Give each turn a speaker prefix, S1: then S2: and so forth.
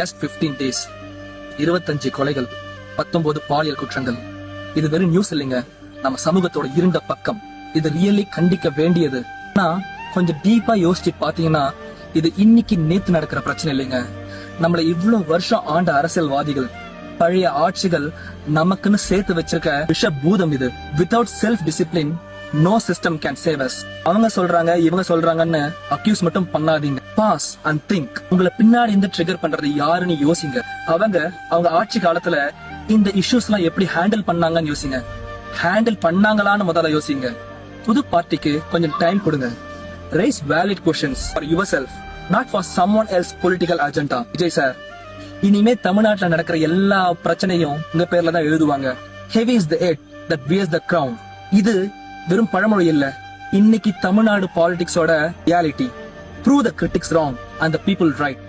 S1: Just 15 days 25 கொலைகள் 19 பாலியல் குற்றங்கள். இது வெறும் நியூஸ் இல்லைங்க, நம்ம சமூகத்தோட இருண்ட பக்கம். இது ரியலி கண்டிக்க வேண்டியது. ஆனா கொஞ்சம் டீப்பா யோசிச்சு பாத்தீங்கன்னா இது இன்னைக்கு நேத்து நடக்கிற பிரச்சனை இல்லைங்க. நம்மள இவ்வளவு வருஷம் ஆண்ட அரசியல்வாதிகள், பழைய ஆட்சிகள் நமக்குன்னு சேர்த்து வச்சிருக்க விஷ பூதம் இது. Without self discipline no system can save us. அவங்க சொல்றாங்க இவங்க சொல்றாங்கன்னு அக்யூஸ் மட்டும் பண்ணாதீங்க. Pause and think. உங்களை பின்னாடி இருந்து ட்ரிகர் பண்றது யாருன்னு யோசிங்க. அவங்க ஆட்சி காலத்துல இந்த இஷ்யூஸ் எல்லாம் எப்படி ஹேண்டில் பண்ணாங்கன்னு யோசிங்க. ஹேண்டில் பண்ணாங்களான்னு முதல்ல யோசிங்க. புது பார்ட்டிக்கு கொஞ்சம் டைம் கொடுங்க. Raise valid questions for yourself, not for someone else political agenda. Vijay sir, இனிமே தமிழ்நாட்டுல நடக்கிற எல்லா பிரச்சனையும் உங்க பேர்ல தான் எழுதுவாங்க. Heavy is the head that wears the crown. இது வெறும் பழமொழி இல்ல, இன்னைக்கு தமிழ்நாடு பாலிடிக்ஸோட reality. Prove the critics wrong and the people right.